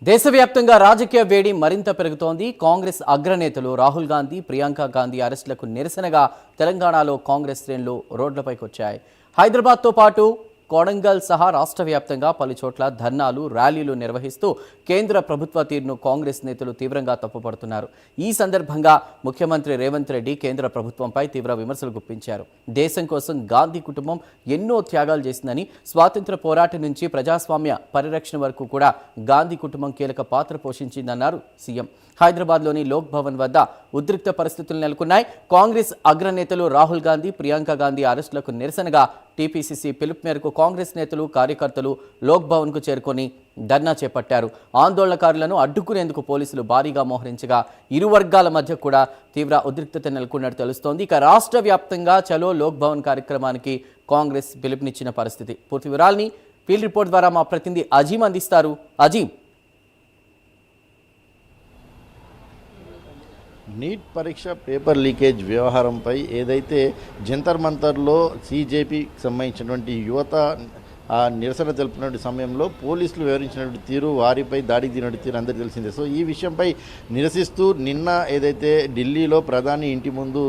దేశవ్యాప్తంగా రాజకీయ వేడి మరింత పెరుగుతోంది. కాంగ్రెస్ అగ్రనేతలు రాహుల్ గాంధీ, ప్రియాంక గాంధీ అరెస్టులకు నిరసనగా తెలంగాణలో కాంగ్రెస్ శ్రేణులు రోడ్లపైకి వచ్చాయి. హైదరాబాద్తో పాటు కొడంగల్ సహా రాష్ట్ర వ్యాప్తంగా పలు చోట్ల ధర్నాలు, ర్యాలీలు నిర్వహిస్తూ కేంద్ర ప్రభుత్వ తీరును కాంగ్రెస్ నేతలు తీవ్రంగా తప్పుపడుతున్నారు. ఈ సందర్భంగా ముఖ్యమంత్రి రేవంత్ రెడ్డి కేంద్ర ప్రభుత్వంపై తీవ్ర విమర్శలు గుప్పించారు. దేశం కోసం గాంధీ కుటుంబం ఎన్నో త్యాగాలు చేసిందని, స్వాతంత్ర పోరాటం నుంచి ప్రజాస్వామ్య పరిరక్షణ వరకు కూడా గాంధీ కుటుంబం కీలక పాత్ర పోషించిందన్నారు సీఎం. హైదరాబాద్లోని లోక్ భవన్ వద్ద ఉద్రిక్త పరిస్థితులు నెలకొన్నాయి. కాంగ్రెస్ అగ్రనేతలు రాహుల్ గాంధీ, ప్రియాంక గాంధీ అరెస్టులకు నిరసనగా టీపీసీసీ పిలుపు మేరకు కాంగ్రెస్ నేతలు, కార్యకర్తలు లోక్ భవన్కు చేరుకొని ధర్నా చేపట్టారు. ఆందోళనకారులను అడ్డుకునేందుకు పోలీసులు భారీగా మోహరించగా ఇరు వర్గాల మధ్య కూడా తీవ్ర ఉద్రిక్తత నెలకొన్నట్టు తెలుస్తోంది. ఇక రాష్ట్ర వ్యాప్తంగా చలో లోక్ భవన్ కార్యక్రమానికి కాంగ్రెస్ పిలుపునిచ్చిన పరిస్థితి. పూర్తి వివరాల్ని ఫీల్డ్ రిపోర్ట్ ద్వారా మా ప్రతినిధి అజీం అందిస్తారు. అజీం, నీట్ పరీక్ష పేపర్ లీకేజ్ వ్యవహారంపై ఏదైతే జంతర్ మంతర్లో సీజేపీకి సంబంధించినటువంటి యువత నిరసన తెలుపుతున్న సమయంలో పోలీసులు వివరించినటువంటి తీరు, వారిపై దాడికి దిగినటువంటి తీరు అందరికీ తెలిసిందే. సో ఈ విషయంపై నిరసిస్తూ నిన్న ఏదైతే ఢిల్లీలో ప్రధాని ఇంటి ముందు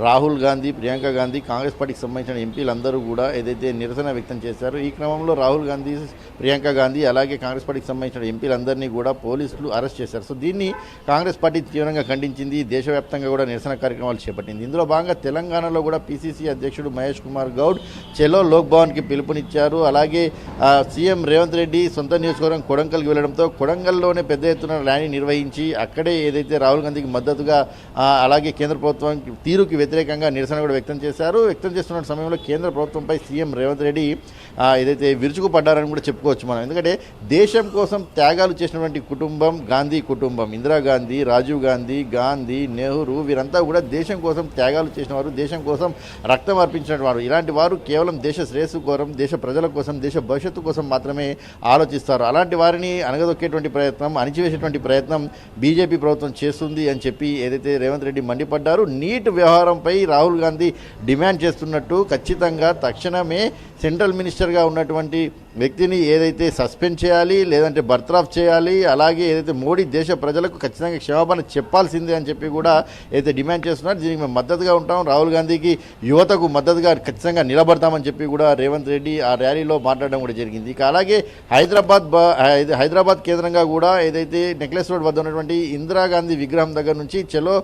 రాహుల్ గాంధీ, ప్రియాంక గాంధీ, కాంగ్రెస్ పార్టీకి సంబంధించిన ఎంపీలందరూ కూడా ఏదైతే నిరసన వ్యక్తం చేశారో, ఈ క్రమంలో రాహుల్ గాంధీ, ప్రియాంక గాంధీ అలాగే కాంగ్రెస్ పార్టీకి సంబంధించిన ఎంపీలందరినీ కూడా పోలీసులు అరెస్ట్ చేశారు. సో దీన్ని కాంగ్రెస్ పార్టీ తీవ్రంగా ఖండించింది. దేశవ్యాప్తంగా కూడా నిరసన కార్యక్రమాలు చేపట్టింది. ఇందులో భాగంగా తెలంగాణలో కూడా పీసీసీ అధ్యక్షుడు మహేష్ కుమార్ గౌడ్ చెలో లోక్ భవన్కి పిలుపునిచ్చారు. అలాగే సీఎం రేవంత్ రెడ్డి సొంత నియోజకవర్గం కొడంగల్కి వెళ్లడంతో కొడంగల్లోనే పెద్ద ఎత్తున ర్యాలీ నిర్వహించి అక్కడే ఏదైతే రాహుల్ గాంధీకి మద్దతుగా అలాగే కేంద్ర ప్రభుత్వం తీరుకి వ్యతిరేకంగా నిరసన కూడా వ్యక్తం చేశారు. వ్యక్తం చేస్తున్న సమయంలో కేంద్ర ప్రభుత్వంపై సీఎం రేవంత్ రెడ్డి ఏదైతే విరుచుకుపడ్డారని కూడా చెప్పుకోవచ్చు మనం. ఎందుకంటే దేశం కోసం త్యాగాలు చేసినటువంటి కుటుంబం గాంధీ కుటుంబం. ఇందిరాగాంధీ, రాజీవ్ గాంధీ, గాంధీ, నెహ్రూ వీరంతా కూడా దేశం కోసం త్యాగాలు చేసిన వారు, దేశం కోసం రక్తం అర్పించిన వారు. ఇలాంటి వారు కేవలం దేశ శ్రేయస్సు కోసం, దేశ ప్రజల కోసం, దేశ భవిష్యత్తు కోసం మాత్రమే ఆలోచిస్తారు. అలాంటి వారిని అణగదొక్కేటువంటి ప్రయత్నం, అణిచివేసేటువంటి ప్రయత్నం బీజేపీ ప్రభుత్వం చేస్తుంది అని చెప్పి ఏదైతే రేవంత్ రెడ్డి మండిపడ్డారు. నీట్ వ్యవహారంపై రాహుల్ గాంధీ డిమాండ్ చేస్తున్నట్టు ఖచ్చితంగా తక్షణమే సెంట్రల్ మినిస్టర్గా ఉన్నటువంటి వ్యక్తిని ఏదైతే సస్పెండ్ చేయాలి, లేదంటే బర్తరఫ్ చేయాలి, అలాగే ఏదైతే మోడీ దేశ ప్రజలకు ఖచ్చితంగా క్షమాపణ చెప్పాల్సిందే అని చెప్పి కూడా ఏదైతే డిమాండ్ చేస్తున్నారు. దీనికి మేము మద్దతుగా ఉంటాం, రాహుల్ గాంధీకి యువతకు మద్దతుగా ఖచ్చితంగా నిలబడతామని చెప్పి కూడా రేవంత్ రెడ్డి ఆ ర్యాలీలో మాట్లాడడం కూడా జరిగింది. ఇక అలాగే హైదరాబాద్ కేంద్రంగా కూడా ఏదైతే నెక్లెస్ రోడ్ వద్ద ఉన్నటువంటి ఇందిరాగాంధీ విగ్రహం దగ్గర నుంచి చలో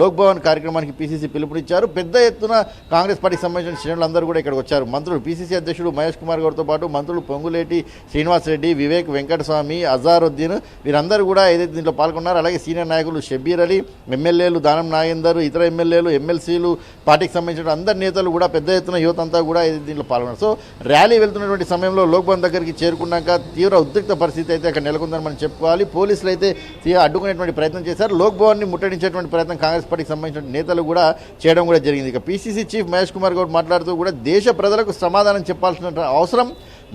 లోక్ భవన్ కార్యక్రమానికి పీసీసీ పిలుపునిచ్చారు. పెద్ద ఎత్తున కాంగ్రెస్ పార్టీకి సంబంధించిన శ్రేణులందరూ కూడా ఇక్కడికి వచ్చారు. మంత్రులు, పీసీసీ అధ్యక్షుడు మహేష్ కుమార్ గౌడ్తో పాటు మంత్రులు పొంగులేటి శ్రీనివాసరెడ్డి, వివేక్ వెంకటస్వామి, అజారుద్దీన్ వీరందరూ కూడా ఏదైతే దీంట్లో పాల్గొన్నారు. అలాగే సీనియర్ నాయకులు షబ్బీర్ అలీ, ఎమ్మెల్యేలు దానం నాగేందర్, ఇతర ఎమ్మెల్యేలు, ఎమ్మెల్సీలు, పార్టీకి సంబంధించిన అందరి నేతలు కూడా పెద్ద ఎత్తున యువత అంతా కూడా ఏదైతే దీంట్లో పాల్గొన్నారు. సో ర్యాలీ వెళ్తున్నటువంటి సమయంలో లోక్ భవన్ దగ్గరికి చేరుకున్నాక తీవ్ర ఉద్రిక్త పరిస్థితి అయితే అక్కడ నెలకొందని మనం చెప్పుకోవాలి. పోలీసులు అయితే అడ్డుకునేటువంటి ప్రయత్నం చేశారు. లోక్ భవన్ని ముట్టడించేటువంటి ప్రయత్నం కాంగ్రెస్ పార్టీకి సంబంధించిన నేతలు కూడా చేయడం కూడా జరిగింది. ఇక పీసీసీ చీఫ్ మహేష్ కుమార్ గౌడ్ మాట్లాడుతూ కూడా దేశ ప్రజలకు సమాధానం చెప్పాల్సిన అవసరం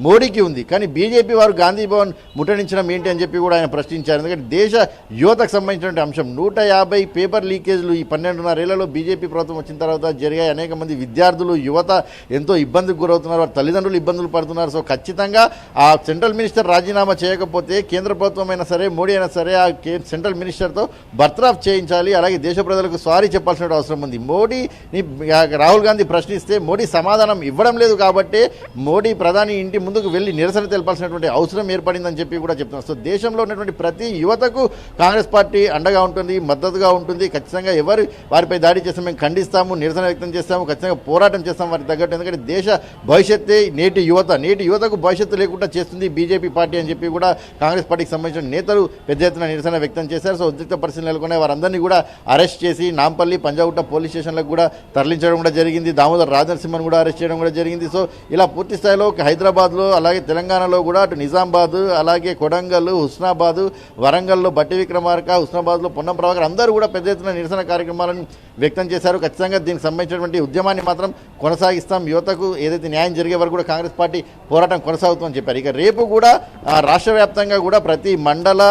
మోడీకి ఉంది, కానీ బీజేపీ వారు గాంధీ భవన్ ముట్టడించడం ఏంటి అని చెప్పి కూడా ఆయన ప్రశ్నించారు. ఎందుకంటే దేశ యువతకు సంబంధించినటువంటి అంశం 150 పేపర్ లీకేజ్లు ఈ 12.5 ఏళ్లలో బీజేపీ ప్రభుత్వం వచ్చిన తర్వాత జరిగాయి. అనేక మంది విద్యార్థులు, యువత ఎంతో ఇబ్బందికి గురవుతున్నారు, వారి తల్లిదండ్రులు ఇబ్బందులు పడుతున్నారు. సో ఖచ్చితంగా ఆ సెంట్రల్ మినిస్టర్ రాజీనామా చేయకపోతే కేంద్ర ప్రభుత్వం అయినా సరే, మోడీ అయినా సరే ఆ సెంట్రల్ మినిస్టర్తో బర్తరఫ్ చేయించాలి. అలాగే దేశ ప్రజలకు సారీ చెప్పాల్సిన అవసరం ఉంది. మోడీని రాహుల్ గాంధీ ప్రశ్నిస్తే మోడీ సమాధానం ఇవ్వడం లేదు కాబట్టి మోడీ ప్రధాని ఇంటి ముందుకు వెళ్ళి నిరసన తెలపాల్సినటువంటి అవసరం ఏర్పడిందని చెప్పి కూడా చెప్తున్నారు. సో దేశంలో ఉన్నటువంటి ప్రతి యువతకు కాంగ్రెస్ పార్టీ అండగా ఉంటుంది, మద్దతుగా ఉంటుంది. ఖచ్చితంగా వారిపై దాడి చేస్తే మేము ఖండిస్తాము, నిరసన వ్యక్తం చేస్తాము, ఖచ్చితంగా పోరాటం చేస్తాము వారికి తగ్గట్టు. ఎందుకంటే దేశ భవిష్యత్తే నేటి యువతకు భవిష్యత్తు లేకుండా చేస్తుంది బీజేపీ పార్టీ అని చెప్పి కూడా కాంగ్రెస్ పార్టీకి సంబంధించిన నేతలు పెద్ద ఎత్తున నిరసన వ్యక్తం చేశారు. సో ఉద్రిక్త పరిస్థితులు నెలకొనే వారందరినీ కూడా అరెస్ట్ చేసి నాంపల్లి, పంజాగుట్ట పోలీస్ స్టేషన్లకు కూడా తరలించడం కూడా జరిగింది. దామోదర్ రాజనరసింహన్ కూడా అరెస్ట్ చేయడం కూడా జరిగింది. సో ఇలా పూర్తి స్థాయిలో హైదరాబాద్, అలాగే తెలంగాణలో కూడా అటు నిజామాబాద్, అలాగే కొడంగల్, హుస్నాబాద్, వరంగల్లో బట్టి విక్రమార్క, హుస్నాబాద్లో పొన్నం ప్రభాకర్ అందరూ కూడా పెద్ద ఎత్తున నిరసన కార్యక్రమాలను వ్యక్తం చేశారు. ఖచ్చితంగా దీనికి సంబంధించినటువంటి ఉద్యమాన్ని మాత్రం కొనసాగిస్తాం, యువతకు ఏదైతే న్యాయం జరిగే వరకు కూడా కాంగ్రెస్ పార్టీ పోరాటం కొనసాగుతుందని చెప్పారు. ఇక రేపు కూడా రాష్ట్ర వ్యాప్తంగా కూడా ప్రతి మండల,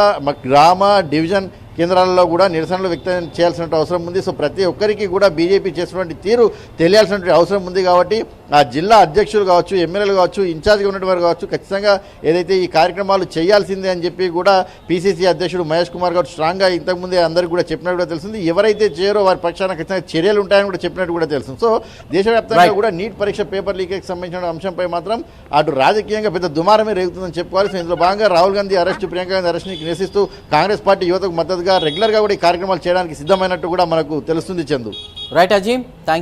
గ్రామ, డివిజన్ కేంద్రాలలో కూడా నిరసనలు వ్యక్తం చేయాల్సిన అవసరం ఉంది. సో ప్రతి ఒక్కరికి కూడా బీజేపీ చేసినటువంటి తీరు తెలియాల్సినటువంటి అవసరం ఉంది. కాబట్టి ఆ జిల్లా అధ్యక్షులు కావచ్చు, ఎమ్మెల్యేలు కావచ్చు, ఇన్ఛార్జ్గా ఉన్నటువంటి వారు కావచ్చు, ఖచ్చితంగా ఏదైతే ఈ కార్యక్రమాలు చేయాల్సిందే అని చెప్పి కూడా పీసీసీ అధ్యక్షుడు మహేష్ కుమార్ గారు స్ట్రాంగ్గా ఇంతకుముందే అందరికీ కూడా చెప్పినట్టు కూడా తెలిసింది. ఎవరైతే చేయరో వారి పక్షాన ఖచ్చితంగా చర్యలు ఉంటాయని కూడా చెప్పినట్టు కూడా తెలుస్తుంది. సో దేశవ్యాప్తంగా కూడా నీట్ పరీక్ష పేపర్ లీకేజ్ సంబంధించిన అంశంపై మాత్రం అటు రాజకీయంగా పెద్ద దుమారమే రేగుతుందని చెప్పుకోవాలి. సో ఇందులో భాగంగా రాహుల్ గాంధీ అరెస్ట్, ప్రియాంక గాంధీ అరెస్ట్ని నిరసిస్తూ కాంగ్రెస్ పార్టీ యువతకు మద్దతుగా రెగ్యులర్గా కూడా ఈ కార్యక్రమాలు చేయడానికి సిద్ధమైనట్టు కూడా మనకు తెలుస్తుంది. చందు. Right Azeem, thank